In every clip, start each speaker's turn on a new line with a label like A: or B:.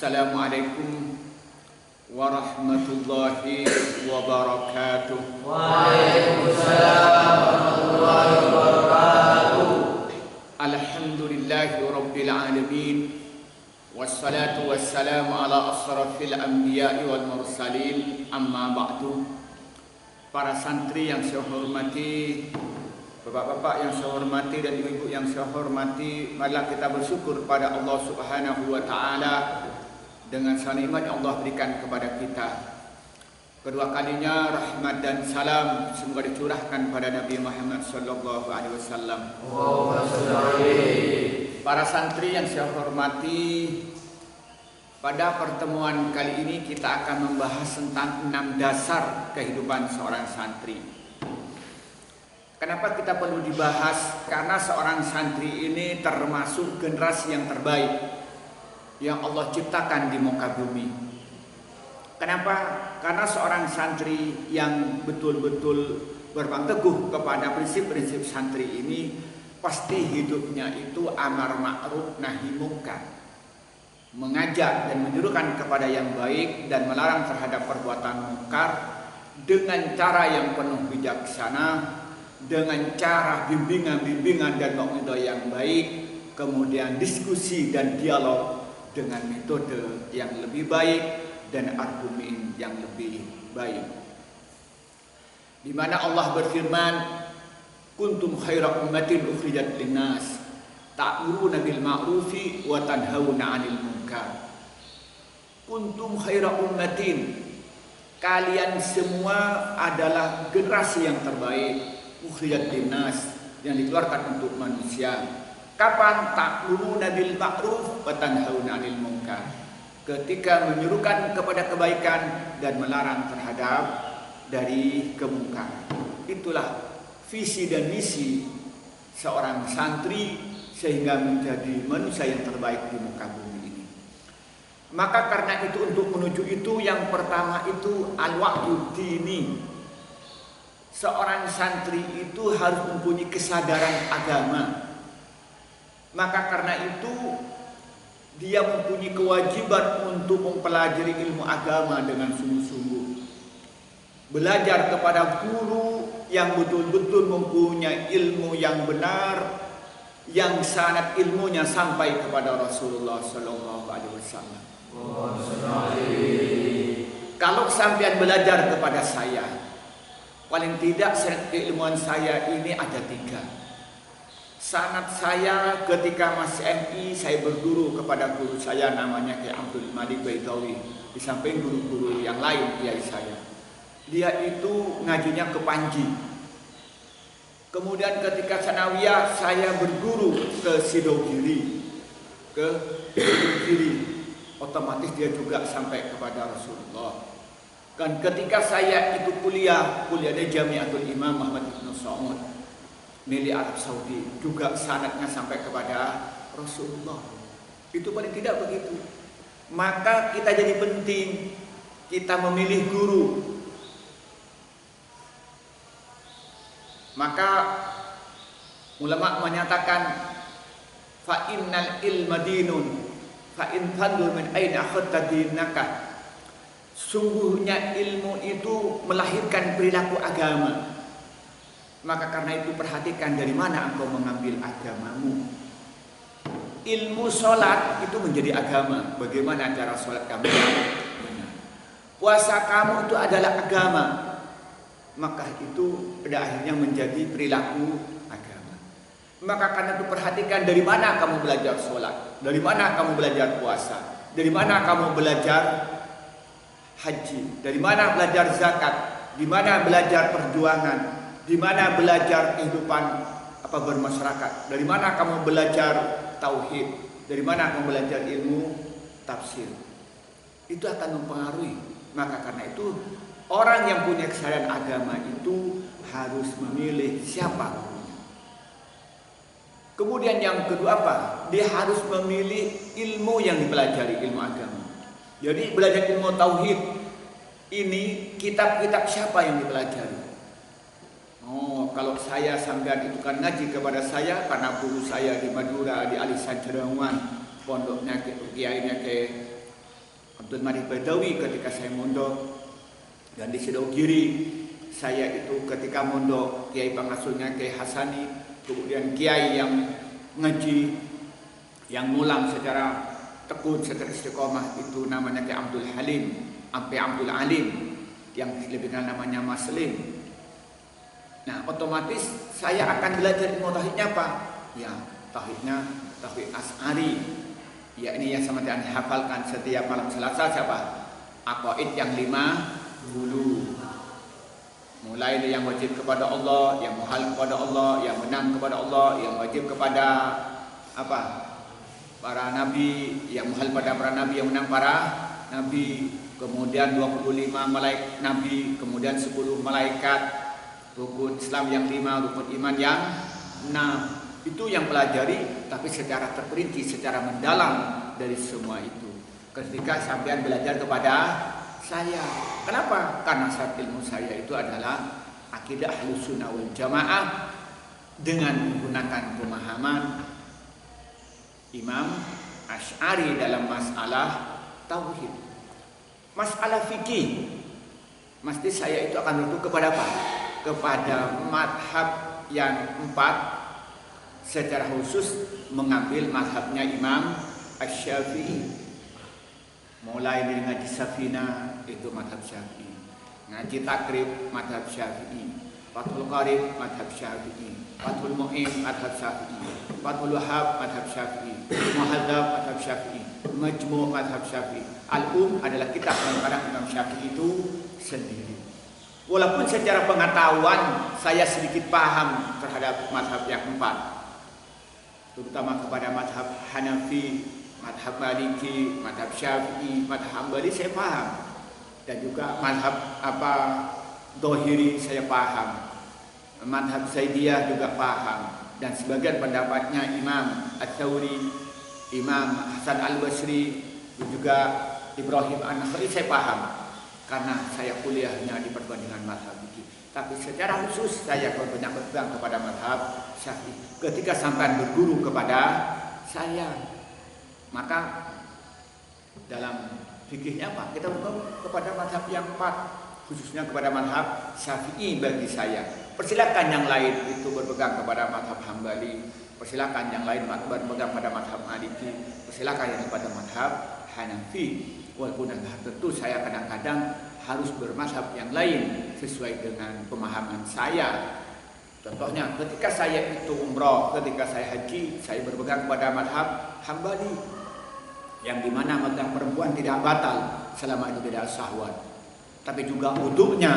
A: Assalamualaikum warahmatullahi wabarakatuh.
B: Waalaikumsalam warahmatullahi wabarakatuh.
A: Alhamdulillahi rabbil alamin. Wassalatu wassalamu ala asrafil anbiya'i wal mursalin. Amma ba'du. Para santri yang saya hormati, bapak-bapak yang saya hormati dan ibu-ibu yang saya hormati, marilah kita bersyukur kepada Allah Subhanahu wa taala dengan nikmat yang Allah berikan kepada kita. Kedua kalinya rahmat dan salam semoga dicurahkan pada Nabi Muhammad sallallahu alaihi wasallam. Para santri yang saya hormati, pada pertemuan kali ini kita akan membahas tentang 6 dasar kehidupan seorang santri. Kenapa kita perlu dibahas? Karena seorang santri ini termasuk generasi yang terbaik yang Allah ciptakan di muka bumi. Kenapa? Karena seorang santri yang betul-betul berpegang teguh kepada prinsip-prinsip santri ini, pasti hidupnya itu amar ma'ruf nahi munkar, mengajak dan menyerukan kepada yang baik dan melarang terhadap perbuatan munkar dengan cara yang penuh bijaksana, dengan cara bimbingan dan mau'idhah yang baik, kemudian diskusi dan dialog dengan metode yang lebih baik dan argumen yang lebih baik. Di mana Allah berfirman, kuntum khaira ummatin ukhrijat linnas ta'muruna bil ma'rufi wa tanhauna 'anil munkar. Kuntum khaira ummatin, kalian semua adalah generasi yang terbaik, ukhrijat linnas, yang dikeluarkan untuk manusia. Kapan? Ta'muruna bil ma'ruf wa tanhauna 'anil munkar, ketika menyerukan kepada kebaikan dan melarang terhadap dari kemungkaran. Itulah visi dan misi seorang santri sehingga menjadi manusia yang terbaik di muka bumi ini. Maka karena itu, untuk menuju itu, yang pertama itu al-wa'yu dini. Seorang santri itu harus mempunyai kesadaran agama. Maka karena itu dia mempunyai kewajiban untuk mempelajari ilmu agama dengan sungguh-sungguh. Belajar kepada guru yang betul-betul mempunyai ilmu yang benar, yang sanad ilmunya sampai kepada Rasulullah sallallahu alaihi wasallam. Kalau sampean belajar kepada saya, paling tidak sanad keilmuan saya ini ada 3. Sanad saya ketika masih MI, saya berguru kepada guru saya namanya Kiai Abdul Malik Baitawi, di samping guru-guru yang lain kiai saya. Dia itu ngajinya ke Panji. Kemudian ketika sanawiyah saya berguru ke Sidogiri, otomatis dia juga sampai kepada Rasulullah. Dan ketika saya ikut kuliah di Jamiatul Imam Muhammad Ibn Saud milik Arab Saudi, juga sanadnya sampai kepada Rasulullah. Itu paling tidak begitu. Maka kita jadi penting kita memilih guru. Maka ulama menyatakan fa innal ilma dinun fa in tandur min aina akhadta dinaka. Sungguhnya ilmu itu melahirkan perilaku agama. Maka karena itu perhatikan dari mana engkau mengambil agamamu. Ilmu sholat itu menjadi agama. Bagaimana cara sholat kamu? Benar. Puasa kamu itu adalah agama. Maka itu pada akhirnya menjadi perilaku agama. Maka karena itu perhatikan dari mana kamu belajar sholat, dari mana kamu belajar puasa, dari mana kamu belajar haji, dari mana belajar zakat, di mana belajar perjuangan, di mana belajar kehidupan bermasyarakat, dari mana kamu belajar tauhid, dari mana kamu belajar ilmu tafsir. Itu akan mempengaruhi. Maka karena itu orang yang punya kesadaran agama itu harus memilih siapa gurunya. Kemudian yang kedua apa? Dia harus memilih ilmu yang dipelajari, ilmu agama. Jadi belajar ilmu tauhid ini, kitab-kitab siapa yang dipelajari? Oh, kalau saya sampean itu kan ngaji kepada saya karena guru saya di Madura, di Alisan Jerewan, pondoknya kiainya ke Abdul Malik Badawi ketika saya mondok, dan di Sidogiri saya itu ketika mondok kiai pengasuhnya Kiai Hasani, kemudian kiai yang ngaji yang ngulang secara tekun secara istiqomah itu namanya Kiai Abdul Halim, Abdul Alim, yang lebih kenal namanya Mas Lim. Nah, otomatis saya akan belajar ilmu tauhidnya apa? Ya, tauhidnya tauhid Asy'ari. Ya, ini yang sama dengan hafalkan setiap malam Selasa siapa? Aqaid yang 5 dulu. Mulai dari yang wajib kepada Allah, yang muhal kepada Allah, yang menang kepada Allah, yang wajib kepada apa? Para nabi, yang muhal pada para nabi, yang menang para nabi. Kemudian 25 malaikat nabi, kemudian 10 malaikat, rukun Islam yang 5, rukun iman yang 6. Itu yang pelajari, tapi secara terperinci, secara mendalam dari semua itu. Ketika sampean belajar kepada saya, kenapa? Karena saat ilmu saya itu adalah akidah Ahlussunnah wal Jamaah dengan menggunakan pemahaman Imam Asy'ari dalam masalah tauhid, masalah fikih. Mesti saya itu akan menuju kepada apa? Kepada madhab yang 4. Secara khusus mengambil mazhabnya Imam Asy-Syafi'i. Mulai dari ngaji Safinah itu mazhab Syafi'i, ngaji Takrib mazhab Syafi'i, Fathul Qarib mazhab Syafi'i, Fathul Mu'in mazhab Syafi'i, Fathul Wahhab mazhab Syafi'i, Muhadzab mazhab Syafi'i, Majmu' mazhab Syafi'i. Adalah kitab yang kadang Imam Syafi'i itu sendiri. Walaupun secara pengetahuan saya sedikit paham terhadap mazhab yang 4, terutama kepada mazhab Hanafi, mazhab Maliki, mazhab Syafi'i, mazhab Hambali saya paham, dan juga mazhab Dhahiri saya paham, mazhab Zaidiyah juga paham, dan sebagian pendapatnya Imam Ats-Tsauri, Imam Hasan Al-Basri, dan juga Ibrahim An-Nakhai saya paham karena saya kuliahnya di perbandingan mazhab ini. Tapi secara khusus saya banyak berpegang kepada mazhab Syafi'i. Ketika sampai berguru kepada saya, maka dalam fikihnya apa? Kita berguru kepada mazhab yang 4, khususnya kepada mazhab Syafi'i bagi saya. Persilakan yang lain itu berpegang kepada mazhab Hambali, persilakan yang lain berpegang pada mazhab Maliki, persilakan yang kepada mazhab Hanafi. Walaupun tentu saya kadang-kadang harus bermazhab yang lain sesuai dengan pemahaman saya. Contohnya ketika saya itu umroh, ketika saya haji, saya berpegang kepada mazhab Hambali, yang dimana mazhab perempuan tidak batal selama itu tidak syahwat. Tapi juga wudhunya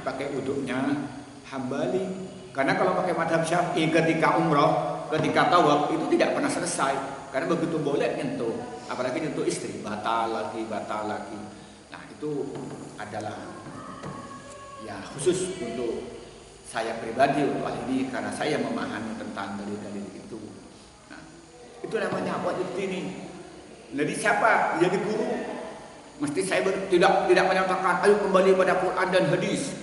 A: pakai wudhunya Hambali. Karena kalau pakai mazhab Syafi'i ketika umroh, ketika tawaf itu tidak pernah selesai. Karena begitu boleh nyentuh, apalagi nyentuh istri, batal lagi. Nah itu adalah ya khusus untuk saya pribadi untuk hal ini, karena saya memahami tentang dalil-dalil itu. Nah, itu namanya wajib ini. Jadi siapa jadi guru? Mesti saya tidak menyatakan ayo kembali pada Quran dan hadis.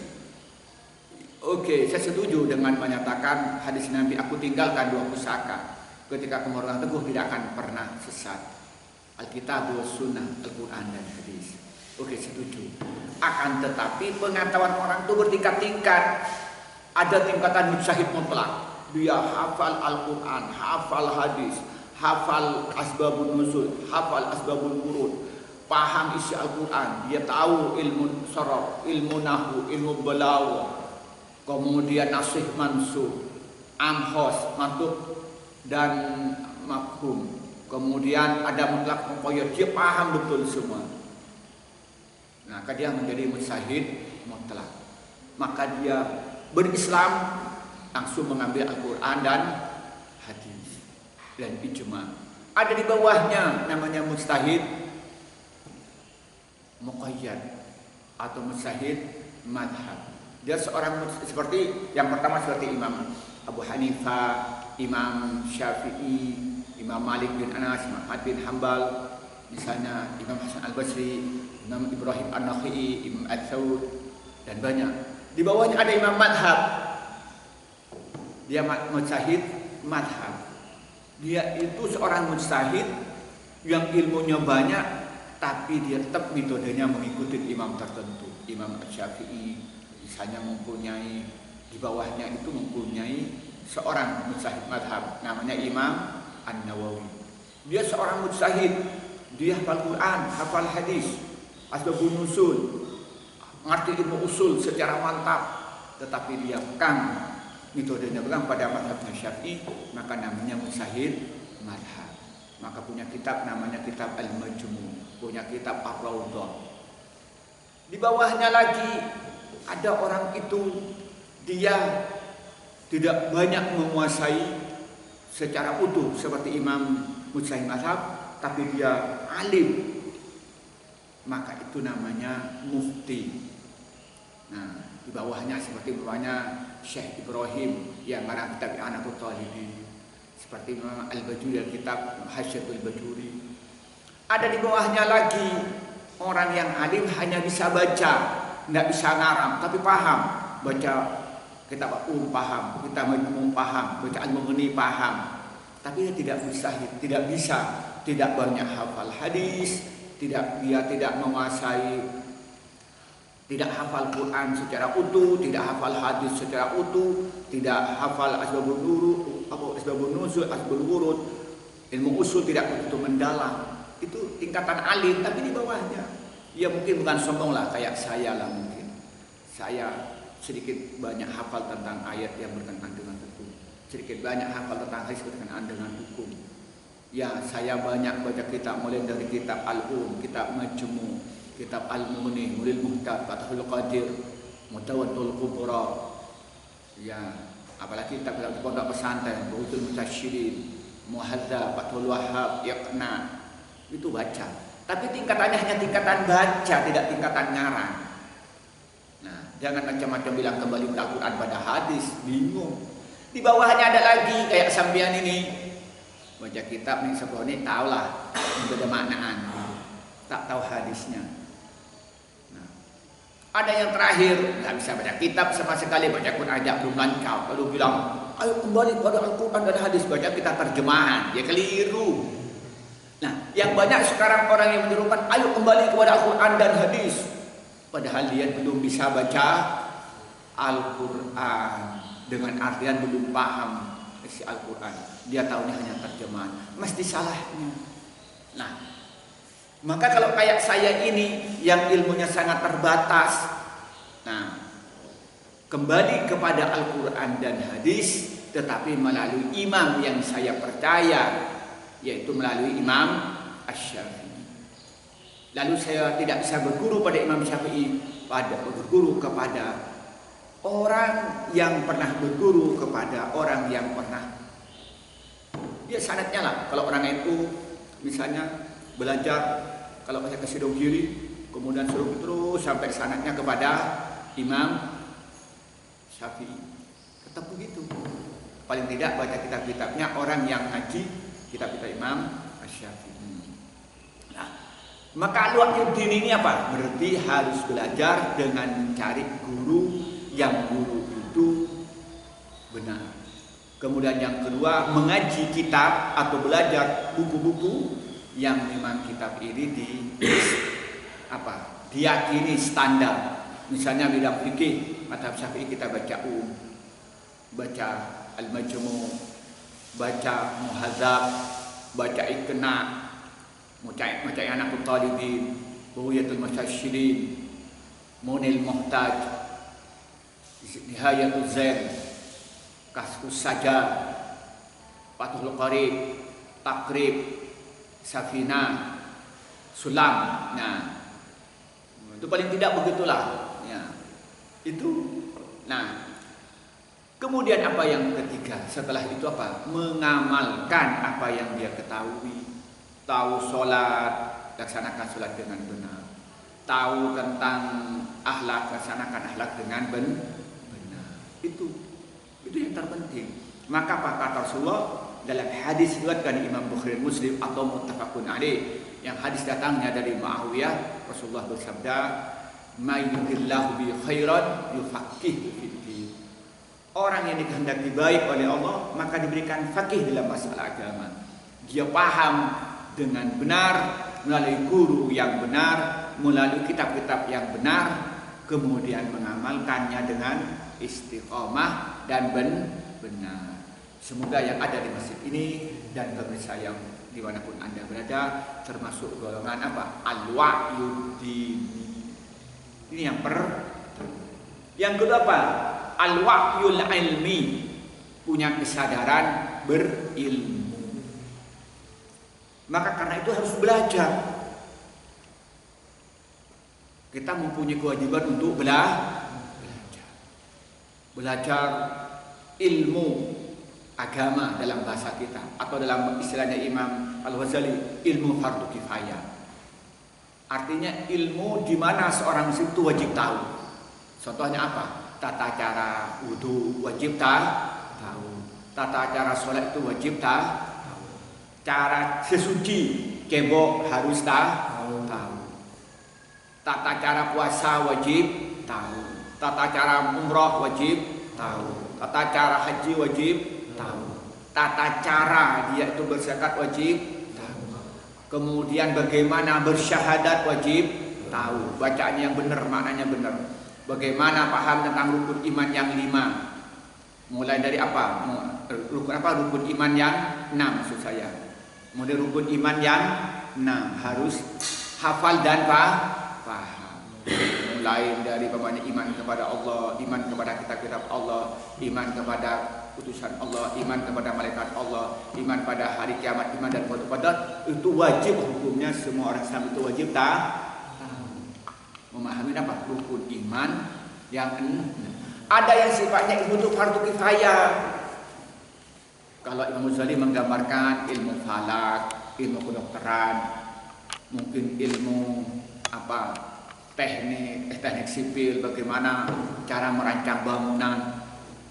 A: Oke, saya setuju dengan menyatakan hadis Nabi, aku tinggalkan 2 pusaka. Ketika kemerohan teguh tidak akan pernah sesat. Alkitab wa sunnah, Al-Quran dan hadis. Oke, setuju. Akan tetapi pengetahuan orang itu bertingkat-tingkat. Ada tingkatan mujtahid mutlak. Dia hafal Al-Quran, hafal hadis, hafal asbabun nuzul, hafal asbabul wurud, paham isi Al-Quran. Dia tahu ilmu sharaf, ilmu nahwu, ilmu balaghah, kemudian nasih mansuh, amhos, mantuq dan mafhum. Kemudian ada mutlak muqayyad, dia paham betul semua. Nah, dia menjadi mujtahid mutlak. Maka dia berislam langsung mengambil Al-Quran dan hadis dan ijma. Ada di bawahnya namanya mujtahid muqayyad atau mujtahid madhab. Dia seorang seperti yang pertama seperti Imam Abu Hanifah, Imam Syafi'i, Imam Malik bin Anas, Imam Ahmad bin Hanbal, misalnya Imam Hasan Al-Basri, Imam Ibrahim An-Nakhai, Imam Ats-Tsauri, dan banyak. Di bawahnya ada Imam Madhab. Dia mujtahid madhab. Dia itu seorang mujtahid yang ilmunya banyak, tapi dia tetap metodenya mengikuti imam tertentu. Imam Syafi'i misalnya mempunyai di bawahnya itu mempunyai seorang mujtahid madhab namanya Imam An-Nawawi. Dia seorang mujtahid, dia hafal Quran, hafal hadis, asbabun nusul, ngerti ilmu usul secara mantap, tetapi dia pegang metodenya pegang pada madhabnya Syafi'i, maka namanya mujtahid madhab. Maka punya kitab namanya kitab Al-Majmu', punya kitab Ar-Raudhah. Di bawahnya lagi ada orang itu dia tidak banyak menguasai secara utuh seperti Imam Mujtahid Mazhab, tapi dia alim. Maka itu namanya mufti. Nah, di bawahnya seperti bawahnya Syekh Ibrahim yang ngarang kitab I'anatul Talibin, seperti Imam Al-Bajuri kitab Hasyatul Bajuri. Ada di bawahnya lagi orang yang alim hanya bisa baca, tidak bisa ngarang, tapi paham. Baca kitab paham, kitab Majmu' paham, baca Al-Mughni paham. Tapi dia tidak bisa, tidak banyak hafal hadis, dia tidak menguasai, tidak hafal Quran secara utuh, tidak hafal hadis secara utuh, tidak hafal asbabun nuzul, asbabul wurud, ilmu usul tidak begitu mendalam. Itu tingkatan alim, tapi di bawahnya. Ya mungkin bukan sombong lah, kayak saya lah mungkin. Saya sedikit banyak hafal tentang ayat yang berkenaan dengan hukum, sedikit banyak hafal tentang hadis berkenaan dengan hukum. Ya saya banyak baca kitab mulai dari kitab Al-Um, kitab Majmu', kitab Al-Mughni, Mulil Muhtad, Fathul Qadir, Mutawatul Kubra. Ya, apalagi kitab di pondok pesantren, Buhutul Mutasyirin, Muhadzab, Fathul Wahhab, Iqna. Itu baca. Tapi tingkatannya hanya tingkatan baca, tidak tingkatan ngarang. Nah, jangan macam-macam bilang kembali ke Al-Quran pada hadis, bingung. Di bawahnya ada lagi kayak sampean ini. Baca kitab nih sebelum tahu lah beda maknaan, tak tahu hadisnya. Nah, ada yang terakhir nggak bisa baca kitab sama sekali, baca Quran aja belum lancar, lalu bilang ayo kembali pada Al-Quran dan hadis, baca kita terjemahan, ya keliru. Nah, yang banyak sekarang orang yang menyerukan ayo kembali kepada Al-Quran dan hadis, padahal dia belum bisa baca Al-Quran dengan artian belum paham isi Al-Quran. Dia tahunya hanya terjemahan, mesti salahnya. Nah, maka kalau kayak saya ini yang ilmunya sangat terbatas, nah kembali kepada Al-Quran dan hadis, tetapi melalui imam yang saya percaya, yaitu melalui Imam Asy-Syafi'i. Lalu saya tidak bisa berguru pada Imam Syafi'i, berguru kepada orang yang pernah berguru kepada orang yang pernah. Dia sanadnya lah. Kalau orang itu misalnya belajar, kalau saya ke Sidong kiri, kemudian suruh terus sampai sanadnya kepada Imam Syafi'i. Tetap begitu. Paling tidak baca kitab-kitabnya orang yang ngaji kitab-kitab Imam Asy-Syafi'i. Nah, maka Al-Waqi'uddin ini apa? Berarti harus belajar dengan mencari guru yang guru itu benar. Kemudian yang kedua, mengaji kitab atau belajar buku-buku yang memang kitab ini diyakini standar. Misalnya bidang fikih, mazhab Syafi'i kita baca baca Al-Majmu', baca Muhadzab, baca Iqna, baca I'anatul Talibin, Bughyatul Mutasyirin, Munil Muhtaj, Nihayatul Zain, Kasfus Sajjad, Fathul Qarib, Taqrib, Safinah, Sulam. Nah, itu paling tidak begitulah. Ya, itu. Nah, kemudian apa yang ketiga? Setelah itu apa? Mengamalkan apa yang dia ketahui. Tahu sholat, laksanakan sholat dengan benar. Tahu tentang akhlak, laksanakan akhlak dengan benar. Itu yang terpenting. Maka apa kata Rasulullah dalam hadis diriwayatkan Imam Bukhari Muslim atau muttafaqun alaih, yang hadis datangnya dari Muawiyah, Rasulullah bersabda, "May yuridillahu bi khairan yufaqihu fiddin." Orang yang dikehendaki baik oleh Allah maka diberikan faqih dalam masalah agama. Dia paham dengan benar melalui guru yang benar, melalui kitab-kitab yang benar, kemudian mengamalkannya dengan istiqomah dan benar. Semoga yang ada di masjid ini dan pemirsa yang dimanapun Anda berada termasuk golongan apa? Al-wa'yuddini. Ini yang kedua apa? Al-wa'yul ilmi, punya kesadaran berilmu. Maka karena itu harus belajar. Kita mempunyai kewajiban untuk belajar ilmu agama dalam bahasa kita, atau dalam istilahnya Imam Al-Ghazali, ilmu fardu kifayah. Artinya ilmu di mana seorang muslim itu wajib tahu. Contohnya apa? Tata cara wudu wajib tahu. Tata cara sholat itu wajib tahu. Cara sesuci kebok harus tahu. Tata cara puasa wajib tahu. Tata cara umroh wajib tahu. Tata cara haji wajib tahu. Tata cara dia itu berzakat wajib tahu. Kemudian bagaimana bersyahadat wajib tahu. Bacaannya yang benar, maknanya benar. Bagaimana paham tentang rukun iman yang 5. Mulai dari apa? Rukun iman yang 6 maksud saya. Mulai rukun iman yang 6 harus hafal dan paham. Mulai dari bagaimana iman kepada Allah, iman kepada kitab-kitab Allah, iman kepada utusan Allah, iman kepada malaikat Allah, iman pada hari kiamat, iman dan qadar, itu wajib hukumnya. Semua orang Islam itu wajib memahami apa? Rukun iman yang 6. Ada yang sifatnya ilmu itu fardu kifayah. Kalau Imam Ghazali menggambarkan ilmu falak, ilmu kedokteran, mungkin ilmu apa? Teknik sipil, bagaimana cara merancang bangunan.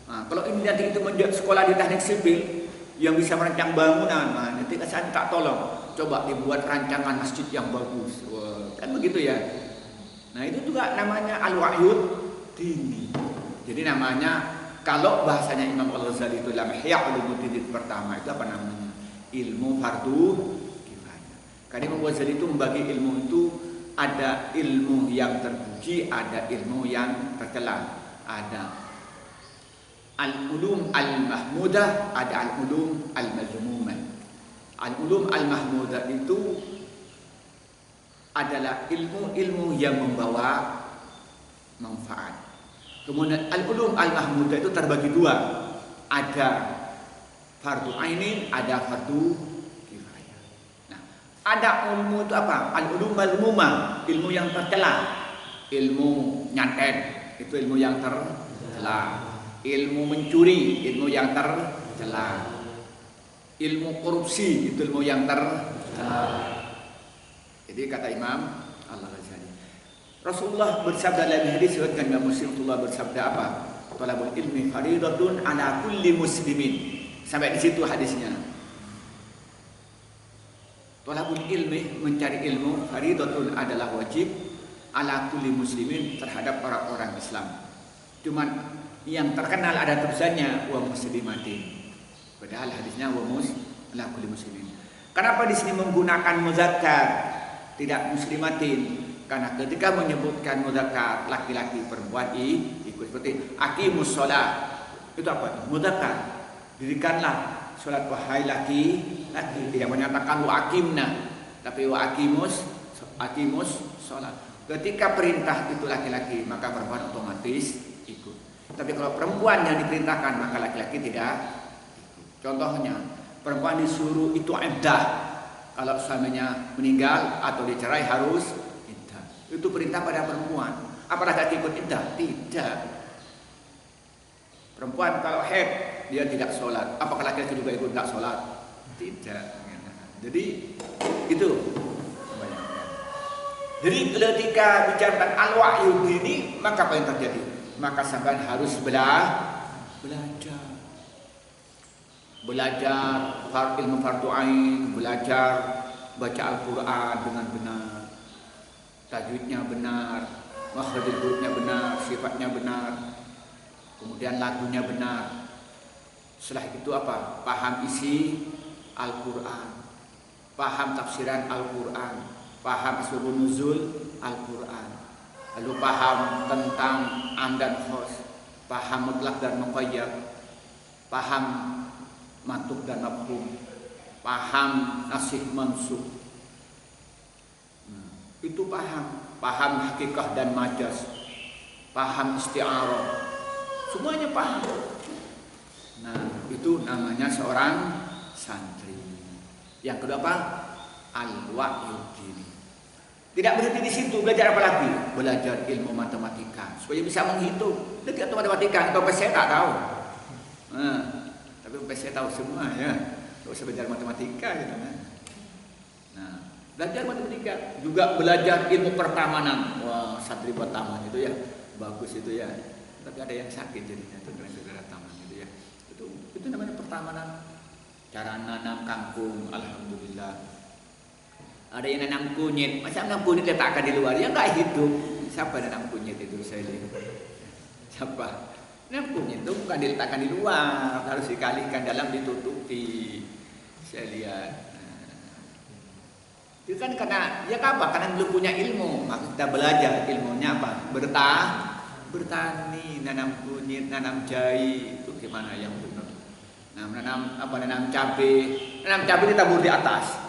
A: Nah, kalau ini nanti itu menjadi sekolah di teknik sipil yang bisa merancang bangunan, nah, nanti saya tak tolong, coba dibuat rancangan masjid yang bagus. Wah, kan begitu ya. Nah itu juga namanya al-wa'yuddini. Jadi namanya, kalau bahasanya Imam Al-Ghazali itu dalam Ihya Ulumuddin pertama itu apa namanya? Ilmu fardu kifayah. Karena Imam Al-Ghazali itu membagi ilmu itu ada ilmu yang terpuji, ada ilmu yang tercela. Ada al-ulum al-mahmudah, ada al-ulum al-mazmumah. Al-ulum al-mahmudah itu adalah ilmu-ilmu yang membawa manfaat. Kemudian al-ulum al-mahmudah itu terbagi 2. Ada fardu ainin, ada fardu kifayah. Nah, ada ilmu itu apa? Al-ulum al-mazmumah, ilmu yang tercela. Ilmu nyantet itu ilmu yang tercela. Ilmu mencuri, ilmu yang tercela. Ilmu korupsi itu ilmu yang tercela. Jadi kata Imam Al-Ghazali, Rasulullah bersabda dalam hadis riwayat Imam Muslim, Rasulullah bersabda apa? Talabul ilmi faridatun ala kulli muslimin. Sampai di situ hadisnya. Talabul ilmi, mencari ilmu, faridatun adalah wajib ala kulli muslimin, terhadap orang-orang Islam. Cuman yang terkenal ada tulisannya wa muslimatin. Padahal hadisnya wa ala kulli muslimin. Kenapa di sini menggunakan muzakkar tidak muslimatin? Karena ketika menyebutkan muzakkar laki-laki perempuan ikut, seperti aqimus shalah itu apa? Muzakkar, dirikanlah salat wahai laki-laki. Tidak menyatakan wa aqimna, tapi wa aqimus shalah. Ketika perintah itu laki-laki, maka perempuan otomatis ikut. Tapi kalau perempuan yang diperintahkan, maka laki-laki tidak ikut. Contohnya, perempuan disuruh itu iddah. Kalau suaminya meninggal atau dicerai harus iddah. Itu perintah pada perempuan. Apakah laki ikut iddah? Tidak. Perempuan kalau haid dia tidak sholat. Apakah laki-laki juga ikut tidak sholat? Tidak. Jadi itu. Jadi ketika bicara tentang al-wa'yuddini, maka apa yang terjadi? Maka sampai harus belajar ilmu fardu ain, belajar baca Al-Quran dengan benar, tajwidnya benar, makhrajul hurufnya benar, sifatnya benar, kemudian lagunya benar. Setelah itu apa? Paham isi Al-Quran, paham tafsiran Al-Quran, paham asbabun nuzul Al-Quran, lalu paham tentang am dan khos, paham mutlak dan muqayyad, paham matuk dan mafhum, paham nasih mansukh. Itu paham hakikah dan majaz, paham isti'arah, semuanya paham. Nah, itu namanya seorang santri. Yang kedua apa? Al-wa'yuddin. Tidak berhenti di situ, belajar apa lagi? Belajar ilmu matematika supaya bisa menghitung. Dekat atau matematika atau PC tak tahu. Tapi PC tahu semua ya. Tidak usah belajar matematika gitu kan. Nah, belajar matematika juga belajar ilmu pertamanan. Wah, santri buat taman itu ya. Bagus itu ya. Tapi ada yang sakit jadinya itu gara-gara taman gitu ya. Itu namanya pertamanan. Cara nanam kangkung, alhamdulillah. Ada yang nanam kunyit, masa nanam kunyit letakkan di luar, ya nggak hidup. Siapa nanam kunyit itu saya lihat? Siapa? Nanam kunyit itu bukan diletakkan di luar, harus dikalikan dalam, ditutupi. Saya lihat. Itu kan karena ya apa? Karena belum punya ilmu, maka kita belajar ilmunya apa? Bertani, nanam kunyit, nanam jahe, itu gimana yang benar? Nah, nanam cabai ditabur di atas.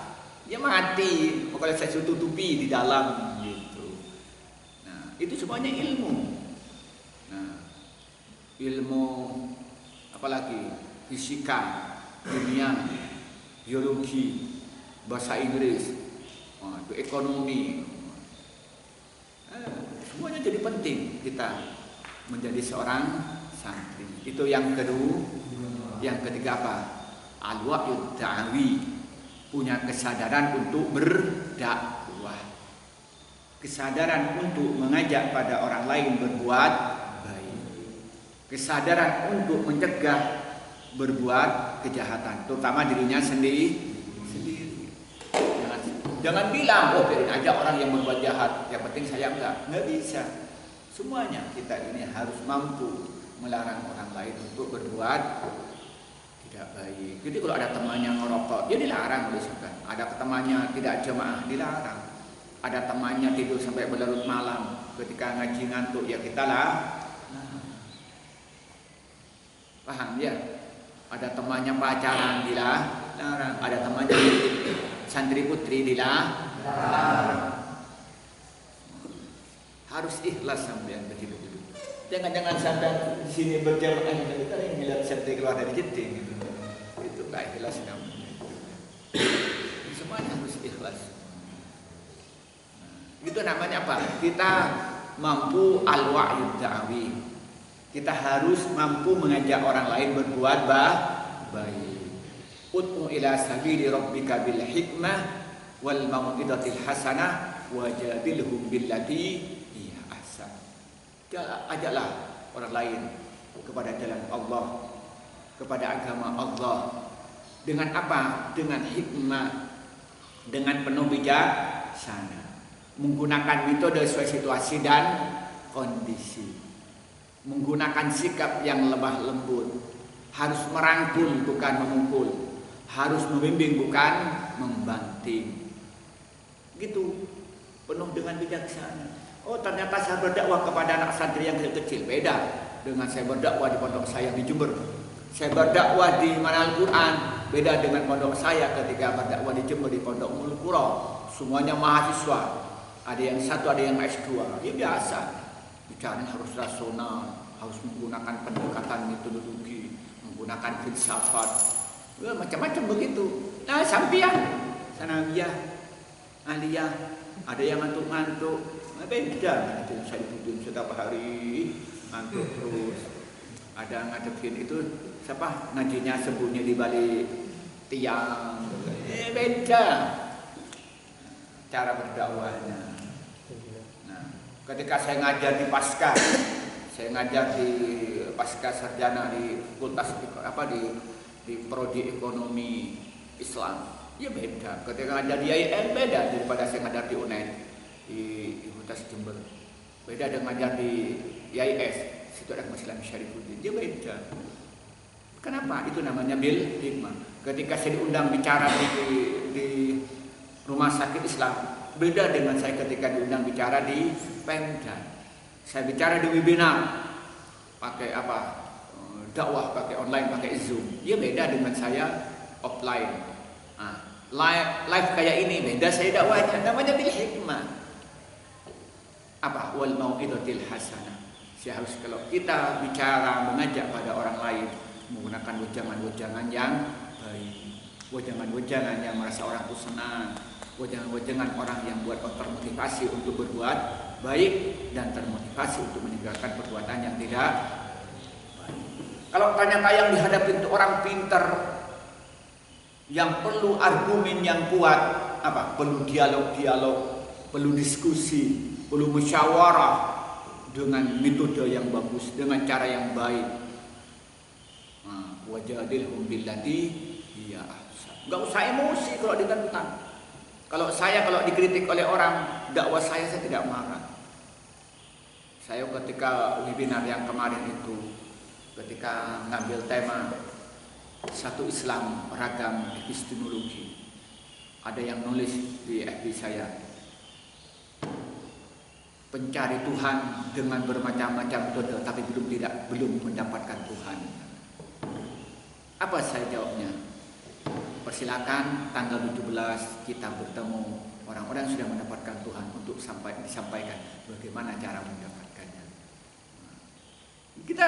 A: Dia mati, kalau saya tutupi di dalam gitu. Nah, itu semuanya ilmu. Nah, ilmu apalagi fisika, kimia, biologi, bahasa Inggris, itu ekonomi. Semuanya jadi penting kita menjadi seorang santri. Itu yang kedua. Yang ketiga apa? Al-wa'yud da'wi. Punya kesadaran untuk berdakwah, kesadaran untuk mengajak pada orang lain berbuat baik, kesadaran untuk mencegah berbuat kejahatan, terutama dirinya sendiri. Jangan bilang, oh biarin aja orang yang berbuat jahat, yang penting saya nggak bisa. Semuanya kita ini harus mampu melarang orang lain untuk berbuat tidak baik. Jadi kalau ada temannya ngerokok, dia dilarang misalkan. Ada temannya tidak jemaah, dilarang. Ada temannya tidur sampai berlarut malam, ketika ngaji ngantuk, ya kita lah. Paham ya? Ada temannya pacaran, dilarang. Ada temannya santri putri, dilarang. Harus ikhlas sampai begitu. Jangan sampai di sini berjamaah kita ngeliat santri keluar dari jeding gitu. Itu nggak ikhlas namanya. Semuanya harus ikhlas. Itu namanya apa? Kita mampu al-wa'yud da'wi. Kita harus mampu mengajak orang lain berbuat baik. Ud'u ila sabili rabbika bil hikmah wal mau'izatil hasanah wajadilhum billati hiya ahsan. Ajaklah orang lain kepada jalan Allah, kepada agama Allah. Dengan apa? Dengan hikmah, dengan penuh bijaksana, menggunakan metode sesuai situasi dan kondisi, menggunakan sikap yang lemah lembut, harus merangkul bukan memukul, harus membimbing bukan membanting. Gitu, penuh dengan bijaksana. Oh, ternyata saya berdakwah kepada anak santri yang kecil beda dengan saya berdakwah di pondok saya di Jember. Saya berdakwah di mana Al-Quran beda dengan pondok saya ketika berdakwah di Jember di pondok Mulukuro. Semuanya mahasiswa, ada yang satu, ada yang S2. Ya biasa, bicaranya harus rasional, harus menggunakan pendekatan metodologi, menggunakan filsafat, macam-macam begitu. Nah, sampian, sanawiyah, aliyah, ada yang ngantuk-ngantuk. Beda itu saya dibutuhin setiap hari ngantuk terus. Ada ngadepin itu siapa ngajinya sembunyi di balik tiang. Beda cara berdakwahnya. Nah, ketika saya ngajar di Pasca, saya ngajar di Pasca Sarjana di Fakultas di prodi ekonomi Islam. Ya beda. Ketika ngajar di IAIN beda daripada saya ngajar di UNED di Universitas Jember. Beda dengan ngajar di IAIS, situ ada Islam Syarifuddin. Dia beda. Kenapa? Itu namanya bil hikmah. Ketika saya diundang bicara di rumah sakit Islam, Beda dengan saya ketika diundang bicara di Pemda. Saya bicara di webinar, pakai apa? Dakwah pakai online, pakai Zoom. Ya beda dengan saya offline. Live kayak ini beda saya dakwahnya. Namanya bil hikmah. Apa? Wal mau'izatil hasanah. Saya harus kalau kita bicara mengajak pada orang lain menggunakan wejangan-wejangan yang baik, wejangan-wejangan yang merasa orang itu senang, wejangan-wejangan orang yang buat termotivasi untuk berbuat baik dan termotivasi untuk meninggalkan perbuatan yang tidak baik. Kalau ternyata yang dihadapi itu orang pintar yang perlu argumen yang kuat, apa? Perlu dialog-dialog, perlu diskusi, perlu musyawarah dengan metode yang bagus, dengan cara yang baik. Wajadilhum billati hiya ahsan. Enggak usah emosi kalau ditentang. Kalau dikritik oleh orang, dakwah saya tidak marah. Saya ketika webinar yang kemarin itu, ketika ngambil tema satu Islam ragam epistemologi, ada yang nulis di FB saya, pencari Tuhan dengan bermacam-macam metode tapi belum mendapatkan Tuhan. Apa saya jawabnya? Persilakan tanggal 17 kita bertemu orang-orang sudah mendapatkan Tuhan untuk disampaikan bagaimana cara mendapatkannya. Kita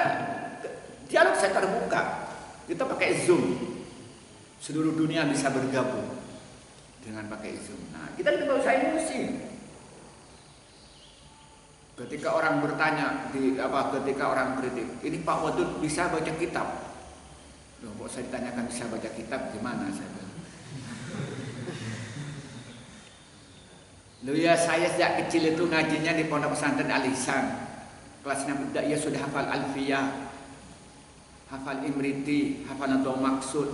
A: dialog saya terbuka. Kita pakai Zoom. Seluruh dunia bisa bergabung dengan pakai Zoom. Nah, kita tidak usah emosi. Ketika orang bertanya ketika orang kritik, ini Pak Wadud bisa baca kitab? Loh, kok saya ditanyakan bisa baca kitab gimana saya bilang. Loh ya, saya sejak kecil itu ngajinya di Pondok Pesantren Al-Ihsan. Kelas 6 ya sudah hafal Alfiyah, hafal Imriti, hafal Nadwa Maksud,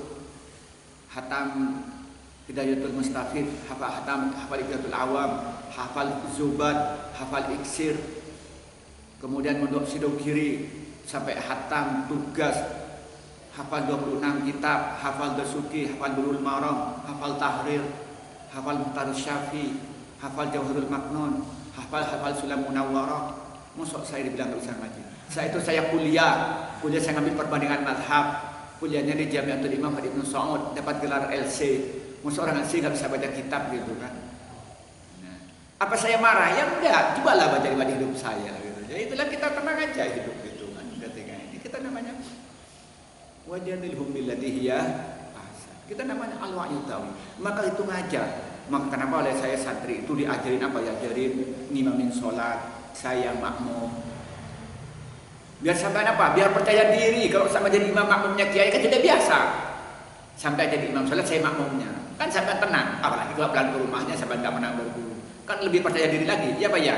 A: hatam Hidayatul Mustafid, hafal Iqratul Awam, hafal Zubat, hafal Iksir, kemudian Mondok Sidogiri sampai hatam tugas, hafal 26 kitab, hafal Dasuki, hafal Bulul Maram, hafal Tahrir, hafal Muhtarus Syafi, hafal Jawharul Maknun, hafal Sulam Munawwarah. Mosok saya dibilang gak usah ngaji. Saya kuliah saya ngambil perbandingan mazhab, kuliahnya di Jamiatul Imam Ibn Saud, dapat gelar LC. Masa orang LC nggak bisa baca kitab gitu kan? Nah, apa saya marah? Ya enggak, cobalah baca di hidup saya gitu. Ya itulah, kita tenang aja hidup gitu kan. Ketika ini kita namanya wajadilhum billati hiya ahsan. Kita namanya al-wa'yu tawi. Maka itu ngajar. Maka kenapa oleh saya santri itu diajarin apa ya? Ajarin ngimamin sholat, saya makmum. Biar sampai apa? Biar percaya diri. Kalau sama jadi imam makmumnya kiai kan sudah biasa. Sampai jadi imam sholat saya makmumnya. Kan sampai tenang. Apalagi kalau pulang ke rumahnya sampai nggak pernah berguru. Kan lebih percaya diri lagi. Ya Pak ya?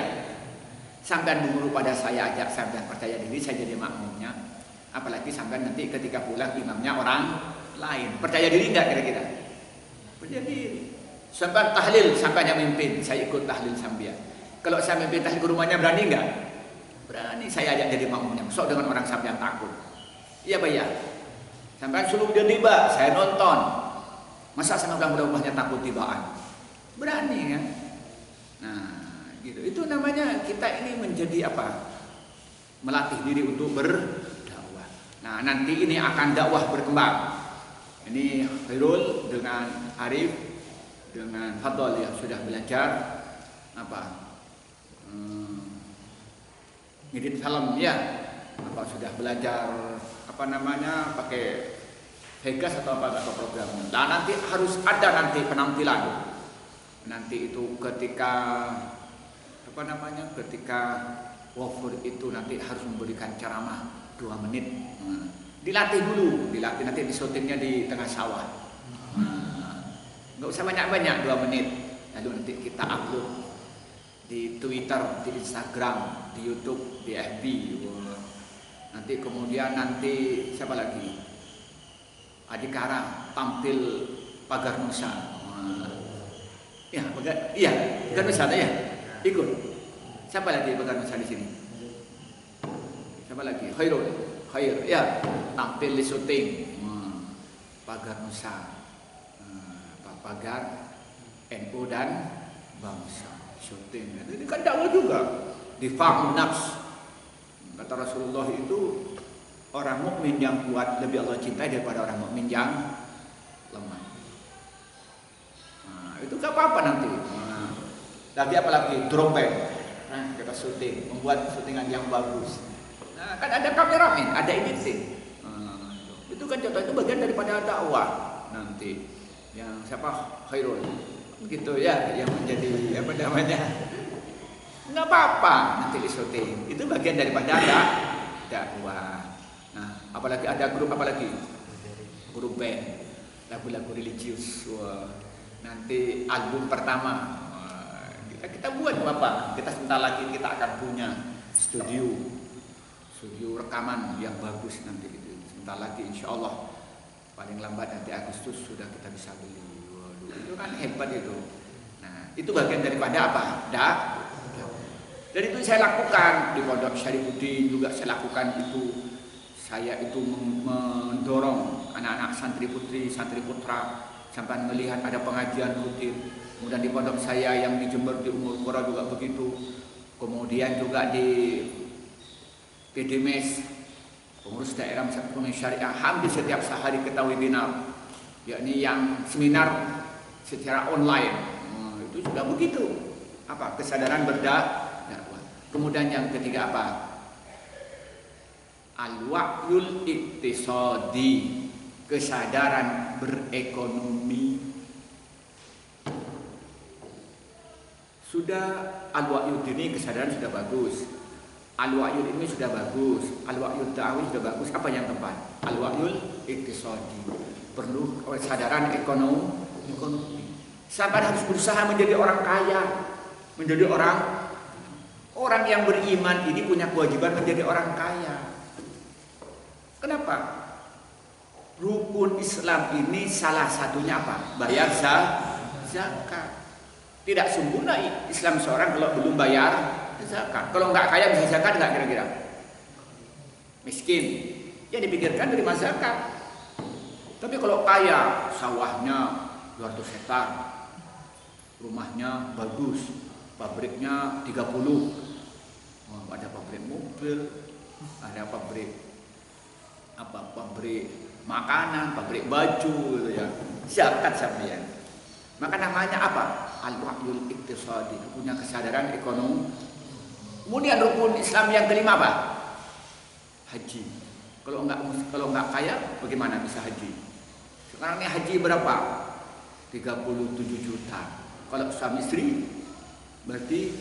A: Sampai berguru pada saya ajak sampai percaya diri, saya jadi makmumnya. Apalagi sampai nanti ketika pulang imamnya orang lain. Percaya diri nggak kira-kira? Percaya diri. Sampai tahlil, sampai yang mimpin, saya ikut tahlil sambil. Kalau saya mimpin tahlil ke rumahnya berani nggak? Berani, saya ajak jadi makmumnya. Sok dengan orang sampai yang takut. Iya Pak ya? Sampai suruh dia tiba, saya nonton. Masa sama orang rumahnya takut tibaan? Berani kan? Nah, gitu. Itu namanya kita ini menjadi apa? Melatih diri untuk berdakwah. Nah, nanti ini akan dakwah berkembang. Ini Khairul dengan Arif dengan Fadol yang sudah belajar apa? Ngedit film ya. Apa sudah belajar apa namanya? Pakai Vegas atau apa atau programnya. Nah, nanti harus ada nanti penampilan. Nanti itu ketika apa namanya? Ketika wafur itu nanti harus memberikan ceramah 2 menit. Nah, dilatih dulu, dilatih nanti di syutingnya di tengah sawah. Nggak usah banyak-banyak 2 menit. Lalu nanti kita upload di Twitter, di Instagram, di YouTube, di FB. Nanti kemudian siapa lagi? Adikara tampil pagar Nusa. Ya, pagar Nusa ya. Ikut. Siapa lagi pagar Nusa di sini? Siapa lagi? Khair. Ya, tampil di syuting. Pagar Nusa. Pagar NU dan bangsa. Syuting. Ini kan dakwah juga. Difa'un nafs. Kata Rasulullah itu orang mukmin yang kuat lebih Allah cintai daripada orang mukmin yang lemah. Nah, itu gak apa-apa nanti. Nah, lagi apalagi drone band. Nah, kita syuting, membuat syutingan yang bagus. Nah, kan ada kameramen, ada editing. Nah, itu kan contoh, itu bagian daripada dakwah nanti. Yang siapa? Khairul. Gitu ya, yang menjadi apa namanya? Nggak apa-apa nanti di syuting. Itu bagian daripada dakwah. Nah, apalagi ada grup apalagi? Grup band, lagu-lagu religius. Wah, nanti album pertama. Kita buat apa? Kita sebentar lagi kita akan punya studio rekaman yang bagus nanti gitu. Sebentar lagi insya Allah paling lambat nanti Agustus sudah kita bisa beli. Waduh, itu kan hebat itu. Nah, itu bagian daripada apa? Dan itu saya lakukan di Pondok Syarifuddin juga saya lakukan itu. Saya itu mendorong anak-anak santri putri, santri putra sampai melihat ada pengajian rutin. Kemudian di pondok saya yang di Jember di Umur Qura juga begitu. Kemudian juga di PDMes, pengurus daerah Masyarakat Syariah, hampir setiap sehari kita webinar, yakni yang seminar secara online. Itu sudah begitu. Apa? Kesadaran berdakwah. Kemudian yang ketiga apa? Al-wa'yul iktisadi, kesadaran berekonomi. Sudah al-wa'yud ini kesadaran sudah bagus. Al-wa'yud ini sudah bagus. Al-wa'yud ta'awil sudah bagus. Apa yang tepat? Al-wa'yul iktisadi. Perlu kesadaran ekonomi. Sampai harus berusaha menjadi orang kaya. Menjadi orang yang beriman ini punya kewajiban menjadi orang kaya. Kenapa? Rukun Islam ini salah satunya apa? Bayar zakat. Tidak sempurna Islam seorang kalau belum bayar zakat. Kalau nggak kaya bisa zakat nggak kira-kira? Miskin, ya dipikirkan dari zakat. Tapi kalau kaya, sawahnya 200 hektar, rumahnya bagus, pabriknya 30. Oh, ada pabrik mobil, ada pabrik makanan, pabrik baju gitu ya. Zakat sampeyan. Maka namanya apa? Al-wa'yul iktisadi, punya kesadaran ekonomi. Kemudian rukun Islam yang kelima apa? Haji. Kalau enggak kaya, bagaimana bisa haji? Sekarang ini haji berapa? 37 juta. Kalau suami istri berarti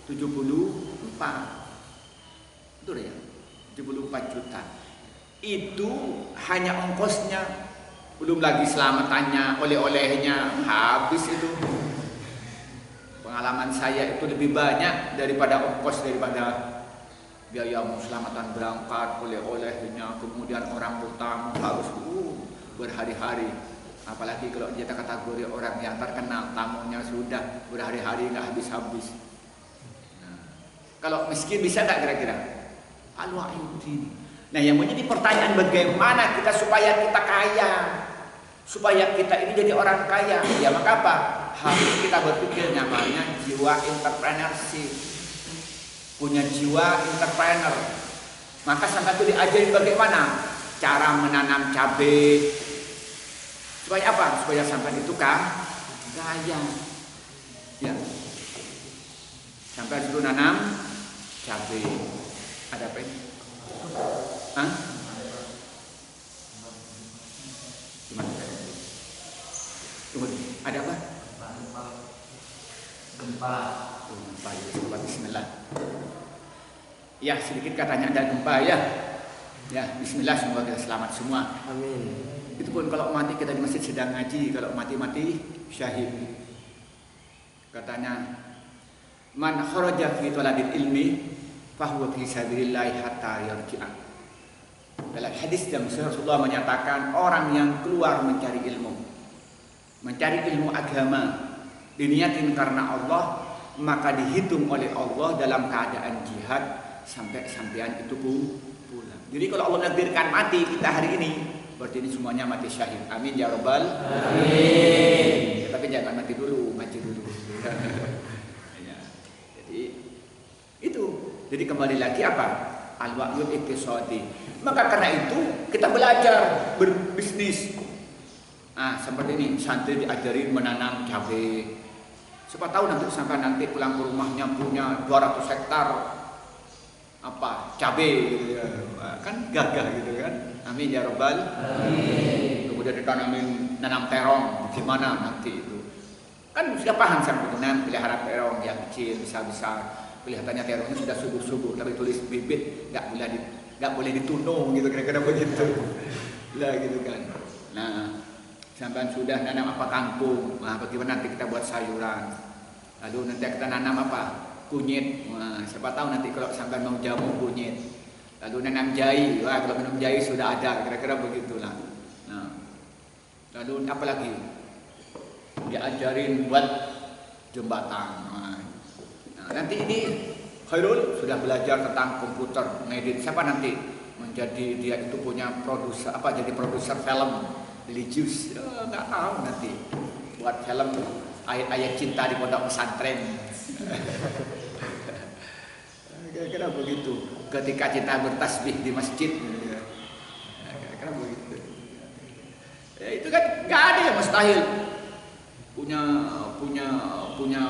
A: 74. Betul ya? 74 juta. Itu hanya ongkosnya. Belum lagi selamatannya, oleh-olehnya, habis itu. Pengalaman saya itu lebih banyak daripada ongkos, daripada biaya selamatan berangkat, oleh-olehnya, kemudian orang bertamu harus berhari-hari. Apalagi kalau dia kategori orang yang terkenal, tamunya sudah berhari-hari nggak habis-habis. Nah, kalau miskin bisa nggak kira-kira? Al-wa'yudin. Nah, yang menjadi pertanyaan bagaimana kita supaya kita kaya, supaya kita ini jadi orang kaya, ya maka apa? Harus kita berpikir namanya jiwa entrepreneurship, punya jiwa entrepreneur. Maka sampai itu diajari bagaimana cara menanam cabai, supaya apa? Supaya sampai itu kaya. Ya, sampai dulu nanam cabai. Ada apa ini? Hah? Gimana? Tunggu, ada apa?
B: Gempa.
A: Gempa, bismillah. Ya, sedikit katanya ada gempa ya. Ya, bismillah, semoga kita selamat semua.
B: Amin.
A: Itu pun kalau mati kita di masjid sedang ngaji, kalau mati syahid. Katanya, man kharaja fi talabil ilmi fahuwa fi sabilillah hatta yarji'a. Dalam hadis yang Rasulullah menyatakan orang yang keluar mencari ilmu agama, diniatin karena Allah, maka dihitung oleh Allah dalam keadaan jihad sampai sampean itu pulang. Jadi kalau Allah menakdirkan mati kita hari ini, berarti ini semuanya mati syahid. Amin ya rabbal alamin. Tapi jangan mati dulu, ngaji dulu. Jadi kembali lagi apa? Al-wa'yul iqtisadi. Maka karena itu kita belajar berbisnis. Seperti ini, santri diajarin menanam cabai. Siapa tahu nanti pulang ke rumahnya punya 200 hektar cabai gitu ya. Kan gagah gitu kan. Amin ya rabbal alamin. Kemudian ditanamin nanam terong, gimana nanti itu. Kan sudah paham sampai dengan pelihara terong yang kecil, besar-besar. Kelihatannya terongnya sudah subur-subur, tapi tulis bibit nggak boleh ditunung gitu, kira-kira begitu. Lah gitu kan. Nah, sampai sudah nanam kangkung. Bagaimana nanti kita buat sayuran. Lalu nanti kita nanam kunyit. Siapa tahu nanti kalau sampai mau jamu kunyit. Lalu nanam jahe. Kalau minum jahe sudah ada, kira-kira begitulah. Nah, lalu apa lagi? Diajarin buat jembatan. Nah, nanti ini Khairul sudah belajar tentang komputer, ngedit. Siapa nanti menjadi dia itu punya produser jadi produser film religius? Nggak tahu nanti buat film ayat-ayat cinta di pondok pesantren. Kira-kira begitu. Ketika kita bertasbih di masjid, kira-kira begitu. Itu kan nggak ada yang mustahil. Punya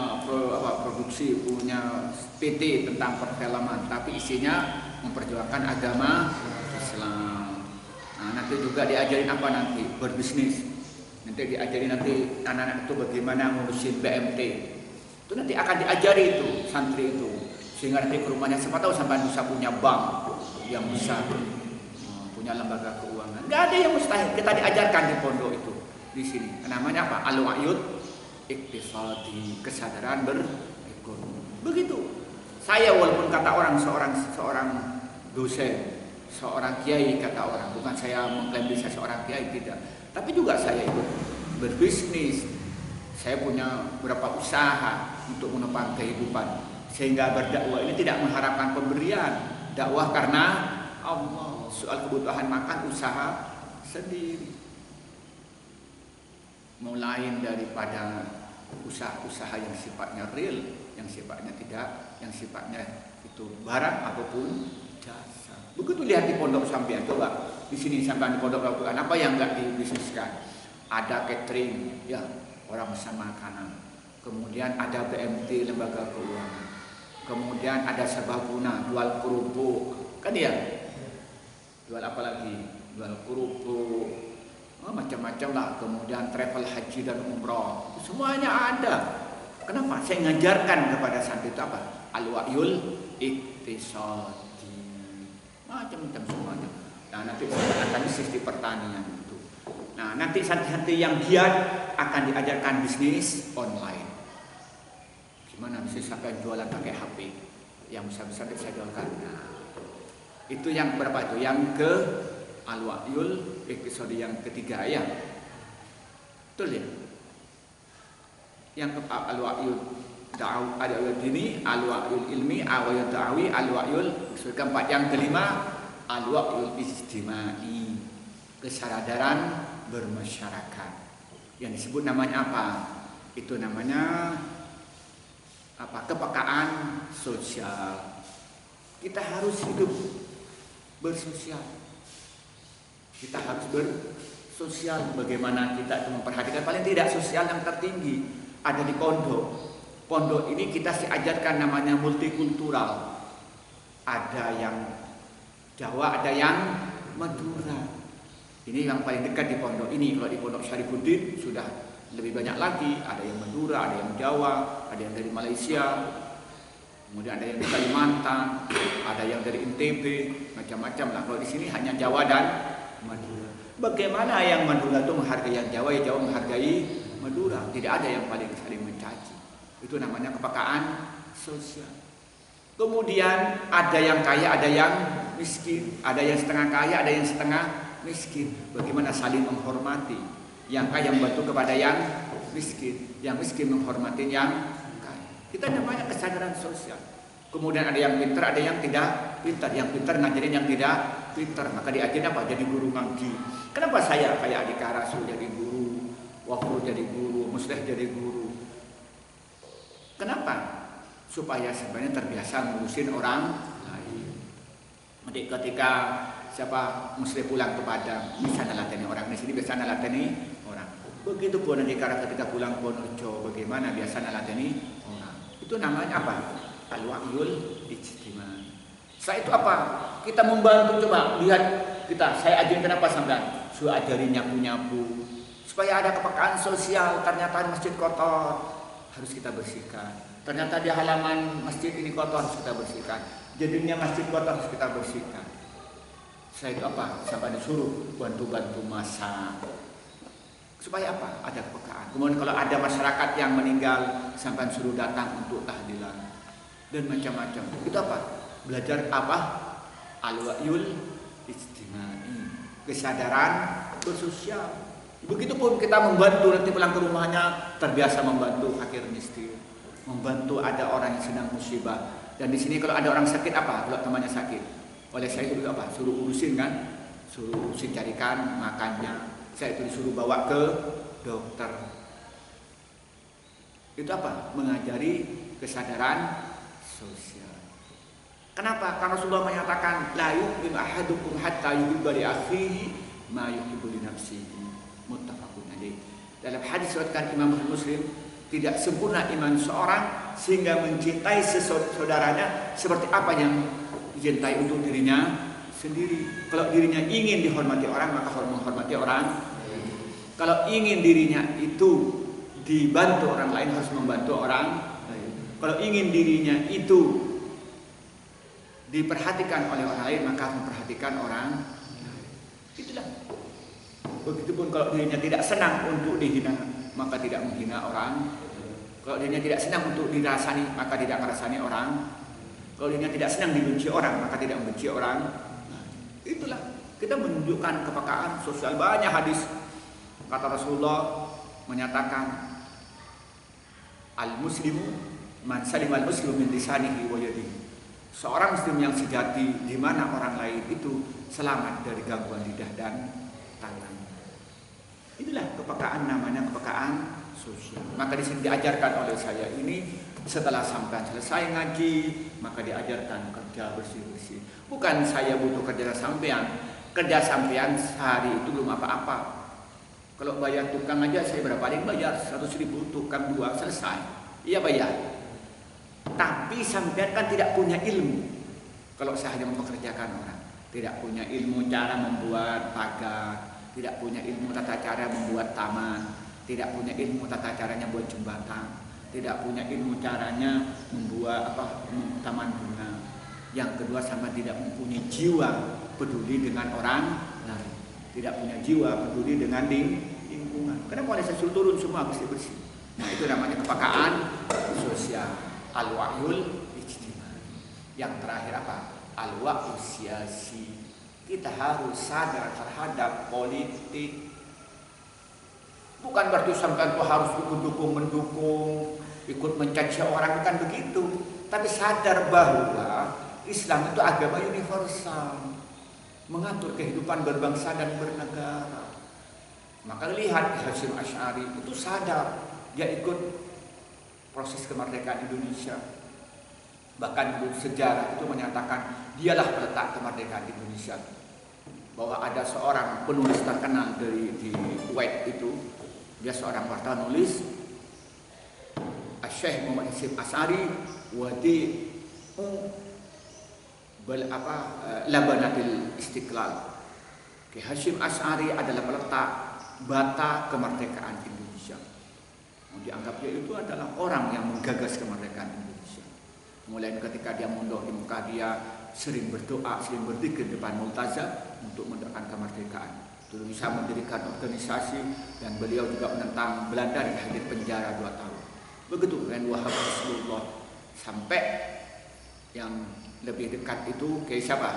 A: produksi, punya PT tentang perfilman, tapi isinya memperjuangkan agama Islam. Nah, nanti juga diajarin nanti? Berbisnis. Nanti diajarin anak-anak itu bagaimana ngurusin BMT. Itu nanti akan diajari itu santri itu. Sehingga nanti ke rumahnya siapa tahu sampai bisa punya bank yang besar, punya lembaga keuangan. Nggak ada yang mustahil. Kita diajarkan di pondok itu di sini. Namanya apa? Al-wa'yul iqtisadi, kesadaran berekonomi. Begitu. Saya walaupun kata orang seorang dosen, seorang kiai kata orang, bukan saya mengklaim diri saya seorang kiai, tidak. Tapi juga saya itu berbisnis. Saya punya beberapa usaha untuk menopang kehidupan. Sehingga berdakwah ini tidak mengharapkan pemberian. Dakwah karena Allah. Soal kebutuhan makan usaha sendiri. Mulai daripada usaha-usaha yang sifatnya real, yang sifatnya tidak, yang sifatnya itu barang ataupun jasa. Begitu lihat di pondok sampean, coba di sini sampean di pondok lakukan apa yang enggak dibisniskan? Ada catering, ya orang pesan makanan. Kemudian ada BMT, lembaga keuangan. Kemudian ada serbaguna, jual kerupuk, kan ya? Jual apa lagi? Jual kerupuk. Macam-macam lah, kemudian travel haji dan umroh, semuanya ada. Kenapa? Saya ngajarkan kepada santri itu apa? Al-wa'yul iqtisadi, macam-macam semuanya. Nah, nanti saya akan bisnis di pertanian itu. Nah, nanti santri-santri yang giat akan diajarkan bisnis online. Gimana bisa sampai jualan pakai HP? Yang bisa bisa jualkan. Nah, itu yang berapa itu? Yang ke Al-wa'yul iqtisadi yang ketiga ya. Betul ya? Yang ke al-wa'yul al-wa'yul dini, al-wa'yul ilmi, al-wa'yul da'awi, al-wa'yul keempat. Yang kelima al-wa'yul ijtimai, kesadaran bermasyarakat. Yang disebut namanya apa? Itu namanya kepekaan sosial. Kita harus hidup bersosial. Kita harus bersosial. Bagaimana kita itu memperhatikan paling tidak sosial yang tertinggi ada di pondok. Pondok ini kita diajarkan namanya multikultural. Ada yang Jawa, ada yang Madura. Ini yang paling dekat di pondok ini. Kalau di pondok Syarifuddin sudah lebih banyak lagi. Ada yang Madura, ada yang Jawa, ada yang dari Malaysia. Kemudian ada yang dari Kalimantan, ada yang dari NTB, macam-macam lah. Kalau di sini hanya Jawa dan Madura. Bagaimana yang Madura itu menghargai yang Jawa, yang Jawa menghargai Madura? Tidak ada yang paling saling mencaci. Itu namanya kepekaan sosial. Kemudian ada yang kaya, ada yang miskin, ada yang setengah kaya, ada yang setengah miskin. Bagaimana saling menghormati? Yang kaya membantu kepada yang miskin, yang miskin menghormati yang kaya. Kita namanya kesadaran sosial. Kemudian ada yang pintar, ada yang tidak pintar. Yang pintar ngajarin yang tidak pintar. Maka diajarin apa? Jadi guru ngaji. Kenapa saya kayak Adika Rasul jadi guru, Wafur jadi guru, Musleh jadi guru? Kenapa? supaya sebenarnya terbiasa ngurusin orang lain. Jadi ketika siapa muslim pulang ke Padang, bisa nalateni orang di sini, biasa nalateni orang. Begitu pun nanti ketika pulang ke Wonorejo, bagaimana biasa nalateni orang. Itu namanya apa? Al-wa'yul ijtimai. Setelah itu apa? Kita membantu, coba lihat kita. Saya ajarin kenapa sampai suruh ajarin nyapu-nyapu supaya ada kepekaan sosial. Ternyata masjid kotor, harus kita bersihkan. Ternyata di halaman masjid ini kotor, harus kita bersihkan. Jadinya masjid kotor, harus kita bersihkan. Saya itu apa? Sampai disuruh bantu-bantu masak. Supaya apa? Ada kepekaan. Kemudian kalau ada masyarakat yang meninggal, sampai suruh datang untuk tahlilan dan macam-macam. Itu apa? Belajar apa? Al-wa'yul ijtimai. Kesadaran bersosial. Begitupun kita membantu nanti pulang ke rumahnya, terbiasa membantu fakir miskin, membantu ada orang yang sedang musibah. Dan di sini kalau ada orang sakit apa? Kalau temannya sakit, oleh saya itu apa? Suruh urusin kan, suruh urusin carikan makannya. Saya itu disuruh bawa ke dokter. Itu apa? Mengajari kesadaran sosial. Kenapa? Karena Rasulullah menyatakan la yu'minu ahadukum hatta yuhibba li akhihi ma yuhibbu li nafsihi. Muttafaqun alaih. Dalam hadis riwayat Imam Muslim, tidak sempurna iman seorang sehingga mencintai saudaranya seperti apa yang dicintai untuk dirinya sendiri. Kalau dirinya ingin dihormati orang, maka harus menghormati orang. Kalau ingin dirinya itu dibantu orang lain, harus membantu orang lain. Kalau ingin dirinya itu diperhatikan oleh orang lain, maka harus memperhatikan orang lain. Itulah. Begitupun kalau dirinya tidak senang untuk dihina, maka tidak menghina orang. Kalau dirinya tidak senang untuk dirasani, maka tidak merasani orang. Kalau dirinya tidak senang dibenci orang, maka tidak membenci orang. Itulah, kita menunjukkan kepekaan sosial. Banyak hadis kata Rasulullah menyatakan al-muslimu man salima al-muslimu min lisanihi wa yadihi. Seorang muslim yang sejati di mana orang lain itu selamat dari gangguan lidah dan tangan. Itulah kepekaan, namanya kepekaan sosial. Maka di sini diajarkan oleh saya ini, setelah sampai selesai ngaji, maka diajarkan kerja bersih-bersih. Bukan saya butuh kerja sampean. Kerja sampean sehari itu belum apa-apa. Kalau bayar tukang aja saya berapa kali bayar? 100.000, tukang 2 selesai. Iya bayar. Tapi sampean kan tidak punya ilmu. Kalau saya hanya mempekerjakan orang, tidak punya ilmu cara membuat pagar, tidak punya ilmu tata cara membuat taman, tidak punya ilmu tata caranya buat jembatan, tidak punya ilmu caranya membuat taman bunga. Yang kedua, sama tidak mempunyai jiwa peduli dengan orang lain, tidak punya jiwa peduli dengan lingkungan. Kenapa oleh saya suruh turun semua bersih-bersih? Nah, itu namanya kepekaan sosial, al-wa'yul ijtimai. Yang terakhir apa? Al-wa'yul siyasi. Kita harus sadar terhadap politik. Bukan berarti sampai itu harus mendukung, ikut mencaci orang, bukan begitu. Tapi sadar bahwa Islam itu agama universal, mengatur kehidupan berbangsa dan bernegara. Maka lihat Hasyim Asy'ari itu sadar, dia ikut proses kemerdekaan Indonesia. Bahkan sejarah itu menyatakan dialah peletak kemerdekaan Indonesia. Bahwa ada seorang penulis terkenal di Kuwait itu, dia seorang wartawan nulis, Syekh Muhammad Hasyim Asy'ari wadi labanatil istiqlal. Hasyim Asy'ari adalah peletak bata kemerdekaan Indonesia. Dianggap dia itu adalah orang yang menggagas kemerdekaan Indonesia. Mulai ketika dia mondok di Mekah, dia sering berdoa, sering berzikir depan multazam untuk mendoakan kemerdekaan. Dulu bisa mendirikan organisasi, dan beliau juga menentang Belanda dan hadir penjara 2 tahun. Begitu dengan Wahab Rasulullah. Sampai yang lebih dekat itu kayak siapa?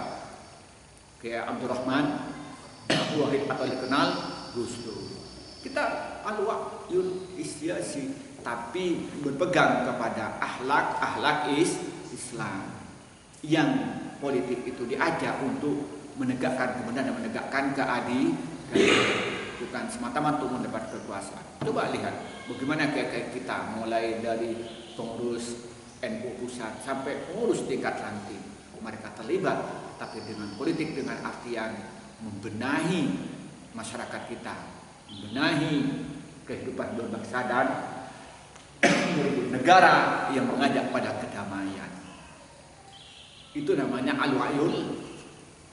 A: Kayak Abdurrahman Abu Wahid atau dikenal Gus Dur. Kita al-wa'yul isyasi, tapi berpegang kepada akhlak Islam. Yang politik itu diajak untuk menegakkan kebenaran dan menegakkan keadilan, bukan semata-mata untuk mendapat kekuasaan. Coba lihat bagaimana kayak kita, mulai dari pengurus NU pusat sampai pengurus tingkat ranting. Mereka terlibat, tapi dengan politik dengan artian membenahi masyarakat kita, membenahi kehidupan berbangsa dan negara yang mengajak pada kedamaian. Itu namanya al-wa'yul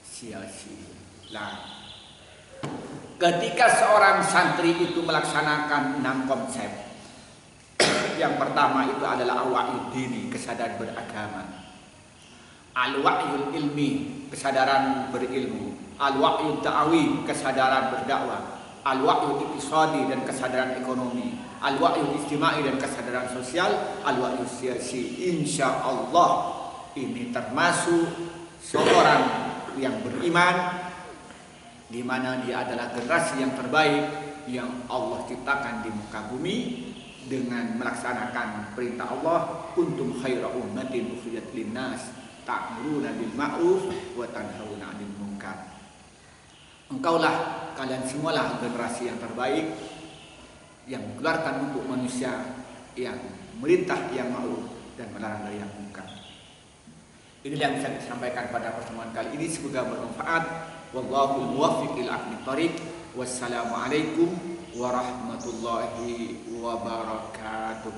A: siyasi. Nah, ketika seorang santri itu melaksanakan 6 konsep, yang pertama itu adalah al-wa'yul dini, kesadaran beragama. Al-wa'yul ilmi, kesadaran berilmu. Al-wa'yul da'awi, kesadaran berdakwah. Al-wa'yul iqtisadi dan kesadaran ekonomi. Al-wa'yul ijtimai dan kesadaran sosial. Al-wa'yul siyasi. Insya Allah ini termasuk seorang yang beriman, di mana dia adalah generasi yang terbaik yang Allah ciptakan di muka bumi dengan melaksanakan perintah Allah, kuntum khaira ummatin ukhrijat linnas ta'muruna bil ma'ruf wa tanhauna 'anil munkar. Engkaulah, kalian semualah generasi yang terbaik yang mengeluarkan untuk manusia, yang merintah yang ma'ruf dan melarang dari yang munkar. Inilah yang bisa disampaikan pada pertemuan kali ini, semoga bermanfaat. Wallahul muwaffiq ila aqwamit thoriq. Wassalamualaikum warahmatullahi wabarakatuh.